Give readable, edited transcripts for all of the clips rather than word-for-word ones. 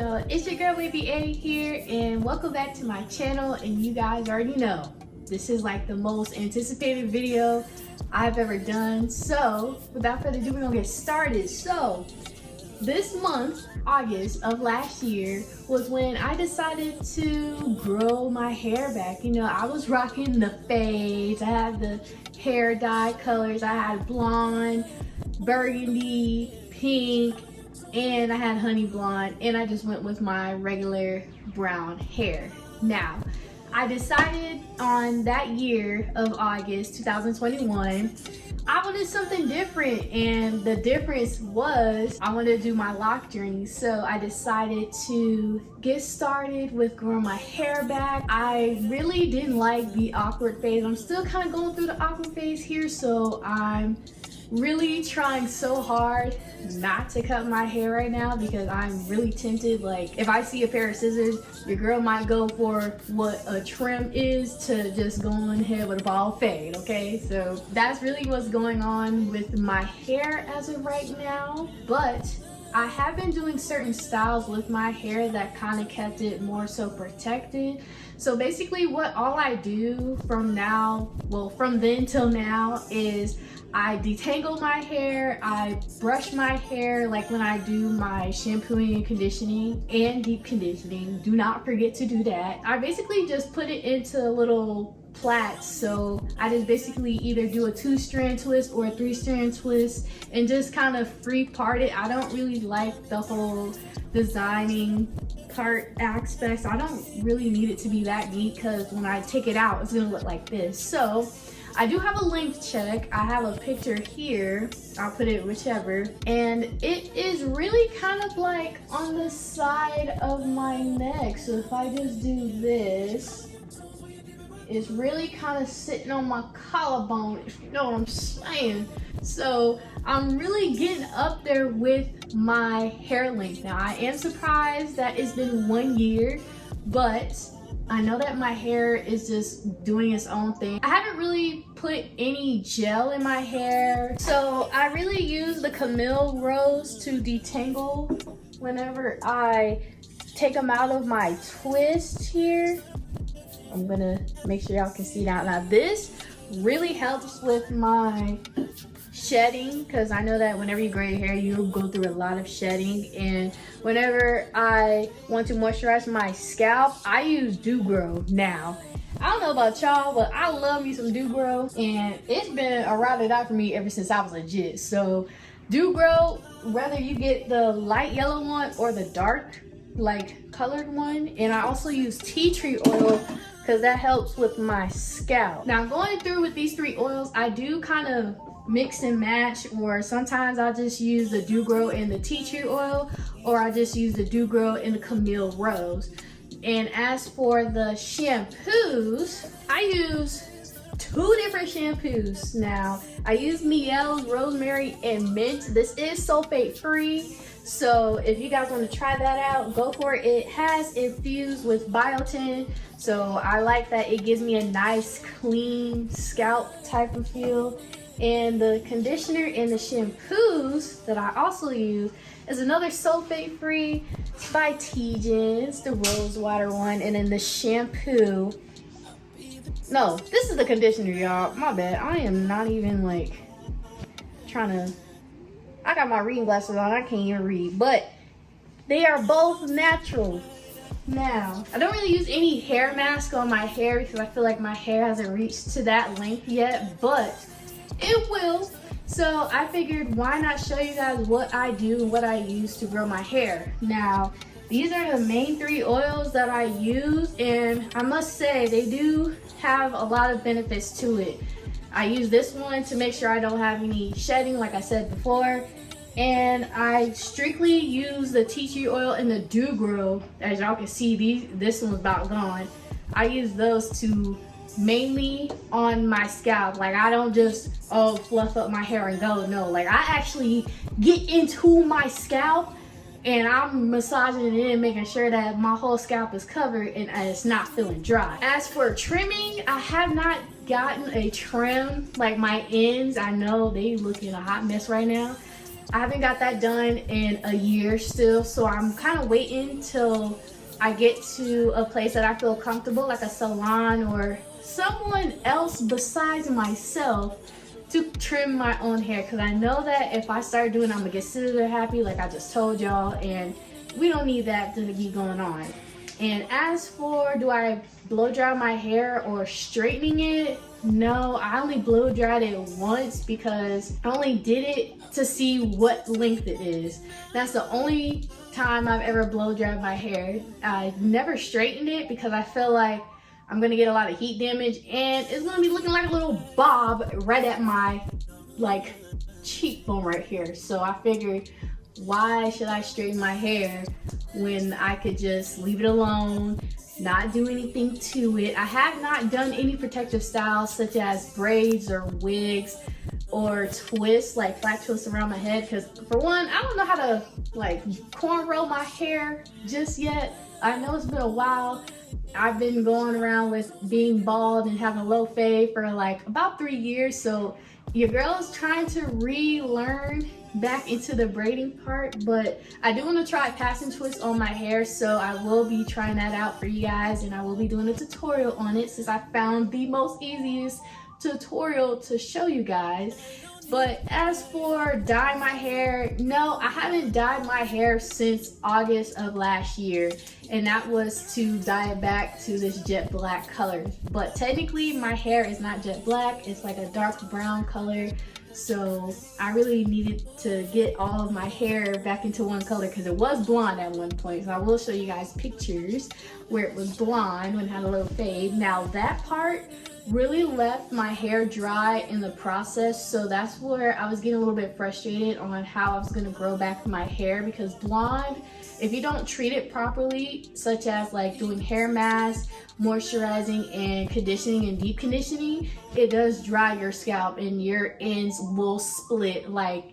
y'all, it's your girl wavyay here, and welcome back to my channel. And you guys already know this is like the most anticipated video I've ever done. So without further ado, we're gonna get started. So this month, August of last year, was when I decided to grow my hair back. You know, I was rocking the fades, I had the hair dye colors, I had blonde, burgundy, pink, and I had honey blonde, and I just went with my regular brown hair. Now, I decided on that year of August 2021, I wanted something different, and the difference was I wanted to do my lock journey. So I decided to get started with growing my hair back. I really didn't like the awkward phase. I'm still kind of going through the awkward phase here, so I'm really trying so hard not to cut my hair right now because I'm really tempted. Like, if I see a pair of scissors, your girl might go for what a trim is to just go on ahead with a bald fade, okay? So that's really what's going on with my hair as of right now. But I have been doing certain styles with my hair that kind of kept it more so protected. So basically what all I do from now, well, from then till now, is I detangle my hair, I brush my hair like when I do my shampooing and conditioning and deep conditioning. Do not forget to do that. I basically just put it into little plaits. So I just basically either do a 2-strand twist or a 3-strand twist and just kind of free part it. I don't really like the whole designing part aspects. I don't really need it to be that neat because when I take it out, it's gonna look like this. So I do have a length check. I have a picture here. I'll put it whichever. And it is really kind of like on the side of my neck. So if I just do this, it's really kind of sitting on my collarbone, if you know what I'm saying. So I'm really getting up there with my hair length. Now, I am surprised that it's been 1 year, but I know that my hair is just doing its own thing. I haven't really put any gel in my hair, so I really use the Camille rows to detangle whenever I take them out of my twist here. I'm gonna make sure y'all can see that. Now this really helps with my shedding, because I know that whenever you grow your hair, you'll go through a lot of shedding. And whenever I want to moisturize my scalp, I use Dew Grow now. I don't know about y'all, but I love me some Dew Grow, and it's been a ride or die for me ever since I was legit. So Dew Grow, whether you get the light yellow one or the dark like colored one, and I also use tea tree oil because that helps with my scalp. Now, going through with these 3 oils, I do kind of mix and match, or sometimes I just use the Dew Grow and the tea tree oil, or I just use the Dew Grow and the Camille rose. And as for the shampoos, I use 2 different shampoos now. I use Miguel's Rosemary and Mint. This is sulfate free, so if you guys want to try that out, go for it. It has infused with biotin, so I like that it gives me a nice clean scalp type of feel. And the conditioner and the shampoos that I also use is another sulfate free. It's by TGIN. It's the rose water one. And then the shampoo, no, this is the conditioner, y'all. My bad. I am not even like trying to, I got my reading glasses on, I can't even read, but they are both natural. Now, I don't really use any hair mask on my hair because I feel like my hair hasn't reached to that length yet, but it will. So I figured, why not show you guys what I do and what I use to grow my hair. Now, these are the main 3 oils that I use, and I must say they do have a lot of benefits to it. I use this one to make sure I don't have any shedding, like I said before. And I strictly use the tea tree oil and the Dew Grow. As y'all can see, this one's about gone. I use those to mainly on my scalp. Like, I don't just fluff up my hair and go. No, like, I actually get into my scalp and I'm massaging it in, making sure that my whole scalp is covered and it's not feeling dry. As for trimming, I have not gotten a trim. Like, my ends, I know they look in a hot mess right now. I haven't got that done in a year still, so I'm kind of waiting till I get to a place that I feel comfortable, like a salon or someone else besides myself, to trim my own hair, because I know that if I start doing it, I'm gonna get scissor happy like I just told y'all, and we don't need that to be going on. And as for do I blow dry my hair or straightening it, no, I only blow dried it once because I only did it to see what length it is. That's the only time I've ever blow dried my hair. I never straightened it because I feel like I'm gonna get a lot of heat damage and it's gonna be looking like a little bob right at my like cheekbone right here. So I figured, why should I straighten my hair when I could just leave it alone, not do anything to it. I have not done any protective styles such as braids or wigs or twists, like flat twists around my head, because for one, I don't know how to like cornrow my hair just yet. I know it's been a while. I've been going around with being bald and having a low fade for like about 3 years, so your girl is trying to relearn back into the braiding part, but I do want to try passing twists on my hair, so I will be trying that out for you guys, and I will be doing a tutorial on it since I found the most easiest tutorial to show you guys. But as for dye my hair, no, I haven't dyed my hair since August of last year, and that was to dye it back to this jet black color. But technically my hair is not jet black, it's like a dark brown color. So I really needed to get all of my hair back into one color because it was blonde at one point. So I will show you guys pictures where it was blonde when it had a little fade. Now that part really left my hair dry in the process, so that's where I was getting a little bit frustrated on how I was going to grow back my hair, because blonde, if you don't treat it properly, such as like doing hair masks, moisturizing and conditioning and deep conditioning, it does dry your scalp and your ends will split like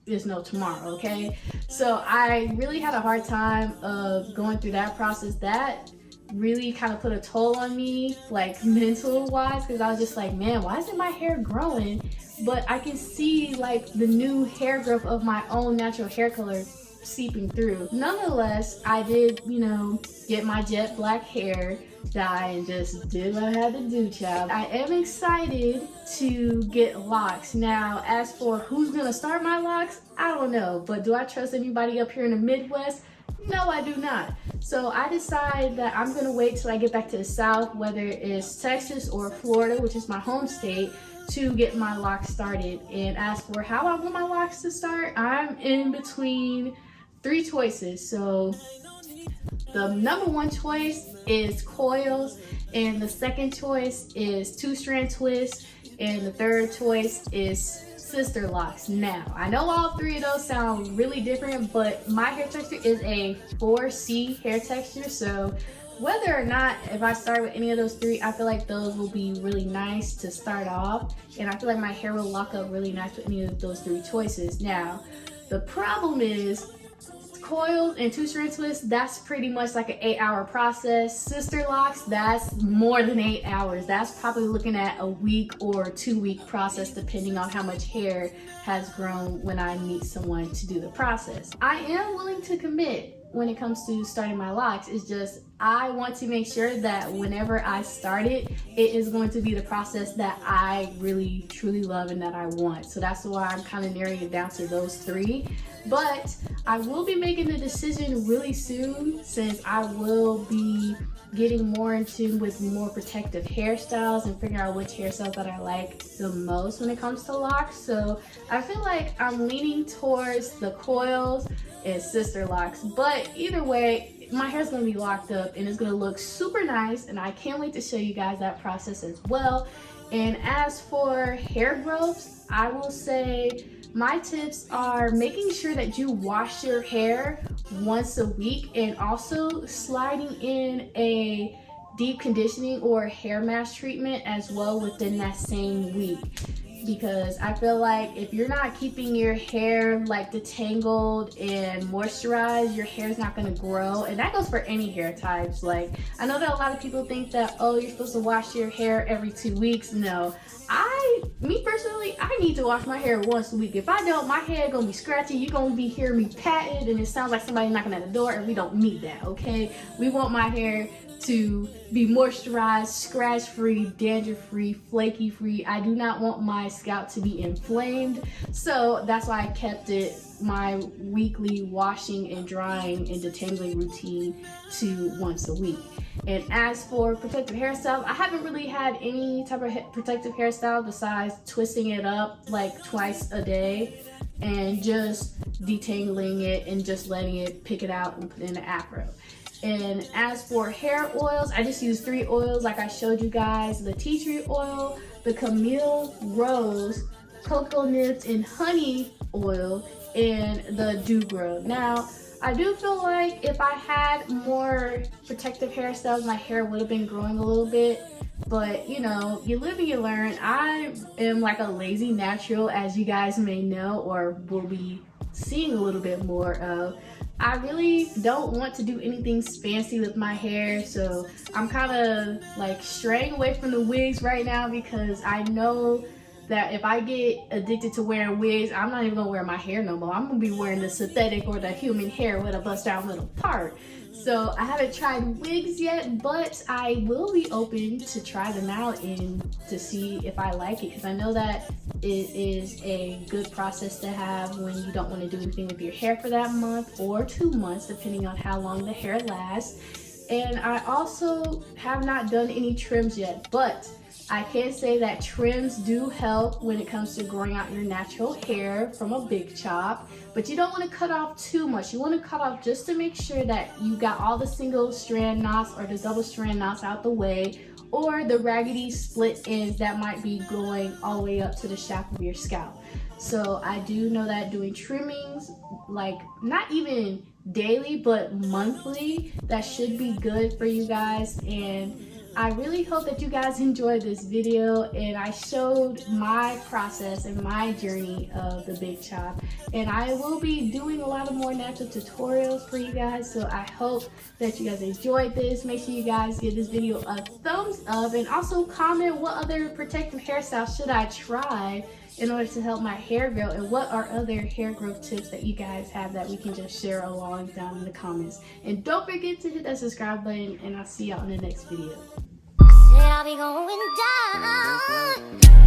there's no tomorrow, okay? So I really had a hard time of going through that process. That really kind of put a toll on me, like mental wise, because I was just like, man, why isn't my hair growing? But I can see like the new hair growth of my own natural hair color seeping through. Nonetheless, I did, you know, get my jet black hair dye and just did what I had to do, child. I am excited to get locks. Now, as for who's gonna start my locks, I don't know, but do I trust anybody up here in the Midwest? No, I do not. So I decided that I'm gonna wait till I get back to the South, whether it's Texas or Florida, which is my home state, to get my locks started. And as for how I want my locks to start, I'm in between 3 choices. So the number 1 choice is coils, and the second choice is 2-strand twists, and the third choice is sister locks. Now, I know all 3 of those sound really different, but my hair texture is a 4C hair texture, so whether or not, if I start with any of those 3, I feel like those will be really nice to start off, and I feel like my hair will lock up really nice with any of those 3 choices. Now, the problem is coils and 2-strand twists, that's pretty much like an 8-hour process. Sister locks, that's more than 8 hours. That's probably looking at a week or 2-week process, depending on how much hair has grown when I meet someone to do the process. I am willing to commit when it comes to starting my locks. It's just I want to make sure that whenever I start it, it is going to be the process that I really truly love and that I want. So that's why I'm kind of narrowing it down to those 3. But I will be making the decision really soon, since I will be getting more in tune with more protective hairstyles and figuring out which hairstyles that I like the most when it comes to locks. So I feel like I'm leaning towards the coils and sister locks, but either way, my hair's gonna be locked up and it's gonna look super nice, and I can't wait to show you guys that process as well. And as for hair growths, I will say my tips are making sure that you wash your hair once a week, and also sliding in a deep conditioning or hair mask treatment as well within that same week. Because I feel like if you're not keeping your hair like detangled and moisturized, your hair's not gonna grow. And that goes for any hair types. Like, I know that a lot of people think that, oh, you're supposed to wash your hair every 2 weeks. No, I me personally, I need to wash my hair once a week. If I don't, my hair gonna be scratchy. You're gonna be hearing me patting, and it sounds like somebody knocking at the door, and we don't need that, okay? We want my hair to be moisturized, scratch-free, dandruff-free, flaky-free. I do not want my scalp to be inflamed, so that's why I kept it my weekly washing and drying and detangling routine to once a week. And as for protective hairstyle, I haven't really had any type of protective hairstyle besides twisting it up like twice a day and just detangling it and just letting it pick it out and put it in an afro. And as for hair oils, I just use 3 oils like I showed you guys: the tea tree oil, the Camille rose, cocoa nibs and honey oil, and the dew grow. Now, I do feel like if I had more protective hairstyles, my hair would have been growing a little bit, but you know, you live and you learn. I am like a lazy natural, as you guys may know or will be seeing a little bit more of. I really don't want to do anything fancy with my hair, so I'm kind of like straying away from the wigs right now, because I know that if I get addicted to wearing wigs, I'm not even gonna wear my hair no more. I'm gonna be wearing the synthetic or the human hair with a bust down middle part. So I haven't tried wigs yet, but I will be open to try them out and to see if I like it, because I know that it is a good process to have when you don't want to do anything with your hair for that month or 2 months, depending on how long the hair lasts. And I also have not done any trims yet, but I can say that trims do help when it comes to growing out your natural hair from a big chop, but you don't want to cut off too much. You want to cut off just to make sure that you got all the single strand knots or the double strand knots out the way, or the raggedy split ends that might be going all the way up to the shaft of your scalp. So I do know that doing trimmings, like not even daily but monthly, that should be good for you guys. And I really hope that you guys enjoyed this video, and I showed my process and my journey of the big chop, and I will be doing a lot of more natural tutorials for you guys, so I hope that you guys enjoyed this. Make sure you guys give this video a thumbs up, and also comment what other protective hairstyles should I try in order to help my hair grow, and what are other hair growth tips that you guys have that we can just share along down in the comments. And don't forget to hit that subscribe button, and I'll see y'all in the next video. I'll be going down.